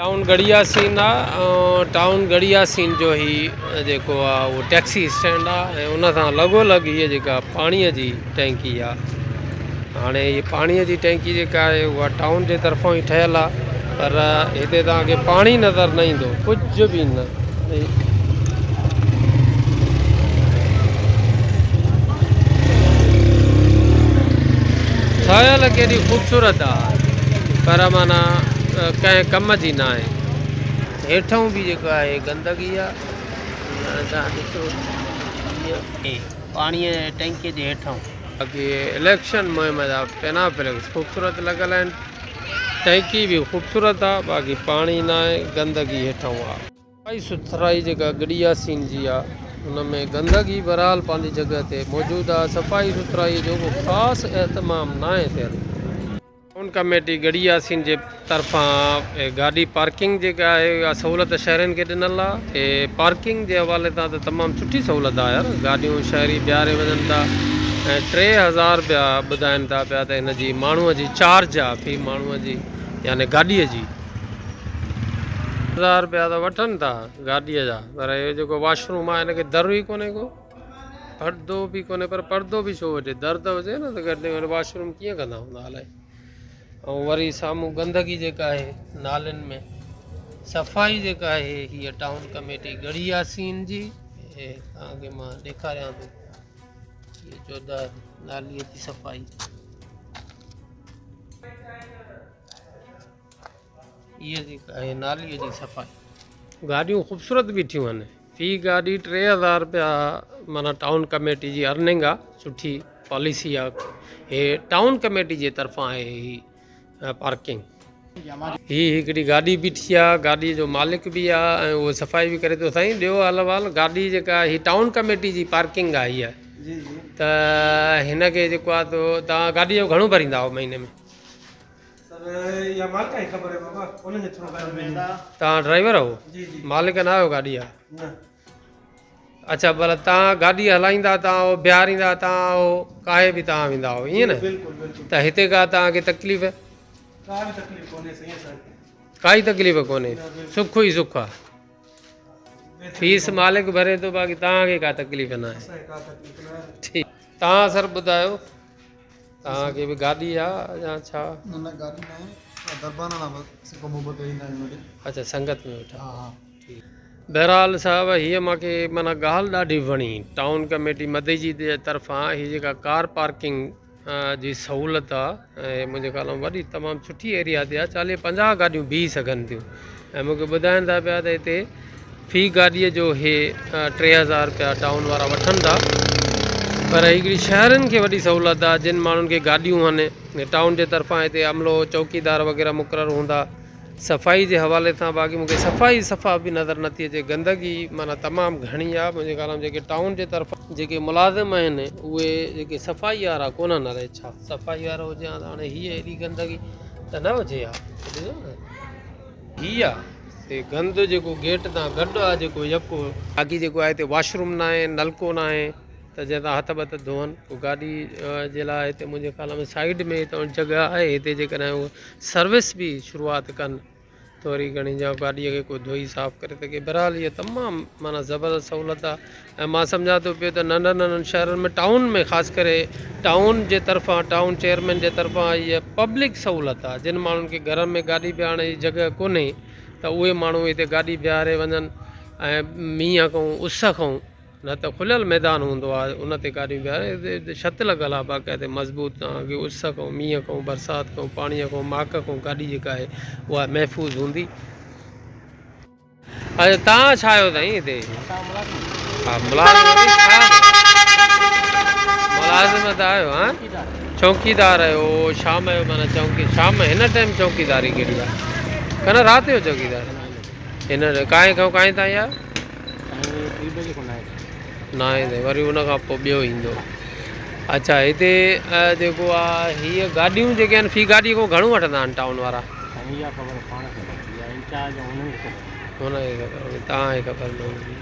Town गड़िया scene town गड़िया scene जो ही जेको आहे उहो टैक्सी स्टैंड आहे ऐं उन सां लॻोलॻि हीअ जेका पाणीअ जी टैंकी आहे। हाणे हीअ पाणीअ जी टैंकी जेका आहे उहा टाउन जे तरफ़ां ई ठहियलु आहे, पर हिते तव्हांखे पाणी नज़र न ईंदो, कुझु बि न। ठहियल केॾी ख़ूबसूरत आहे, पर माना कंहिं कम जी न आहे। हेठां बि जेको आहे गंदगी आहे, तव्हां ॾिसो पाणीअ टैंकीअ जे हेठां। बाक़ी इलेक्शन मुहिम जा पेनाफ्लेक्स ख़ूबसूरत लॻल आहिनि, टैंकी बि ख़ूबसूरत आहे, बाक़ी पाणी न आहे, गंदगी हेठां आहे। सफ़ाई सुथराई जेका गड़िया सीन जी आहे हुन में गंदगी बहरहाल पंहिंजी जॻह ते मौजूदु आहे। सफ़ाई सुथराई जो को ख़ासि एहतमाम न आहे थियलु। टाउन कमेटी गड़िया सीन जे तरफ़ां गाॾी पार्किंग जेका आहे उहा सहूलियत शहरनि खे ॾिनल आहे। पार्किंग जे हवाले सां त तमामु सुठी सहूलियत आहे यार, गाॾियूं शहरी ॿियारे वञनि था ऐं 3000 रुपया ॿुधाइनि था पिया त हिन जी माण्हूअ जी चार्ज आहे, फी माण्हूअ जी यानी गाॾीअ जी 1000 रुपया त वठनि था गाॾीअ जा, पर इहो जेको वॉशरूम आहे हिनखे दर ई कोन्हे को, पर्दो बि कोन्हे। पर पर्दो बि छो वठे, दर त हुजे न, त गॾु वॉशरूम कीअं कंदा हूंदा अलाए। ऐं वरी साम्हूं गंदगी जेका आहे नालनि में, सफ़ाई जेका आहे हीअ टाउन कमेटी गड़िया सीन जी तव्हांखे मां ॾेखारियां थो। हीअ जोरदार नालीअ जी सफ़ाई, हीअ जेका आहे नालीअ जी सफ़ाई। गाॾियूं ख़ूबसूरत बीठियूं आहिनि, फी गाॾी 3000 रुपया माना टाउन कमेटी जी अर्निंग आहे, सुठी पॉलिसी आहे। हे टाउन कमेटी जे तरफ़ां आहे ही पार्किंग। ही हिकिड़ी गाॾी बीठी आहे, गाॾीअ जो मालिक बि आहे ऐं उहो सफ़ाई बि करे थो। साईं ॾियो हाल वाल, गाॾी जेका ही टाउन कमेटी जी पार्किंग आहे हीअ, त हिनखे जेको आहे तो तव्हां गाॾीअ जो घणो भरींदा आहियो महीने में? तव्हां ड्राइवर आहियो, मालिक न आहियो गाॾी जा? अच्छा, भला तव्हां गाॾी हलाईंदा, तव्हां उहो बीहारींदा, तव्हां उहो काहे बि तव्हां वेंदा हुओ ईअं न? त हिते का तव्हांखे तकलीफ़? काई तकलीफ़ कोन्हे, सुख ई सुख आहे। फीस मालिक भरे थो, बाक़ी तव्हांखे का तकलीफ़ न आहे। ठीकु, तव्हां सर ॿुधायो, तव्हांखे बि गाॾी आहे या छा? अच्छा, संगत में वेठा। बहरहाल साहब, हीअ मूंखे माना ॻाल्हि ॾाढी वणी टाउन कमेटी मदई जी तरफ़ां। हीअ जेका कार पार्किंग जी सहूलियत आहे ऐं मुंहिंजे ख़्याल में वॾी तमामु सुठी एरिया ते आहे, 40-50 गाॾियूं बीह सघनि थियूं। ऐं मूंखे ॿुधाइनि था पिया त हिते फी गाॾीअ जो हे 3000 रुपया टाउन वारा वठनि था, पर हिकिड़ी शहरनि खे वॾी सहूलियत आहे जिन माण्हुनि खे गाॾियूं आहिनि। टाउन जे तरफ़ां हिते अमलो चौकीदार वग़ैरह मुक़ररु हूंदा सफ़ाई जे हवाले सां, बाक़ी मूंखे सफ़ाई सफ़ा बि नज़र नथी अचे, गंदगी माना तमामु घणी आहे। मुंहिंजे ख़्याल में जेके टाउन जे तरफ़ां जेके मुलाज़िम आहिनि उहे जेके सफ़ाई वारा कोन्हनि, अलाए छा सफ़ाई वारो हुजे हा त हाणे हीअ एॾी गंदगी त न हुजे हा। ॾिसो न हीअ आहे गंद जेको गेट तां गॾु आहे जेको यको, बाक़ी जेको आहे हिते वॉशरूम न आहे, नलको न आहे, त जीअं तव्हां हथ वथ धोअनि। पोइ गाॾी जे लाइ हिते मुंहिंजे ख़्याल में साइड में त जॻह आहे, हिते जेकॾहिं उहो सर्विस बि शुरूआति कनि थोरी घणी, जा गाॾीअ खे कोई धोई साफ़ु करे सघे। बहरहाल इहा तमामु माना ज़बरदस्त सहूलियत आहे। ऐं मां सम्झा थो पियो त नंढनि शहरनि में, टाउन में ख़ासि करे टाउन जे तरफ़ां, टाउन चेयरमैन जे तरफ़ां इहा पब्लिक सहूलियत आहे। जिन माण्हुनि खे घर में गाॾी बीहारण जी जॻह कोन्हे त उहे माण्हू हिते गाॾी बीहारे वञनि ऐं मींहं खां उस खां, न त खुलियल मैदान हूंदो आहे उन ते गाॾियूं बीहारे, छत लॻल आहे बाक़ाइदे मज़बूत, तव्हांखे उस खां, मींहं खां, बरसाति खां, पाणीअ खां, माक खां गाॾी जेका आहे उहा महफ़ूज़ हूंदी। अच्छा, तव्हां छा आहियो साईं हिते? हा, मुलाज़िमत आहियो? हा, चौकीदार आहियो शाम जो, माना चौकी शाम हिन टाइम चौकीदारी कहिड़ी आहे? कन राति जो चौकीदार हिन काएं खां काएं ताईं आहे? 9 ते, वरी उन खां पोइ ॿियो ईंदो। अच्छा, हिते जेको आहे हीअ गाॾियूं जेके आहिनि, फी गाॾी खां घणो वठंदा आहिनि टाउन वारा? हुनखे ख़बर, तव्हांखे ख़बर न हूंदी।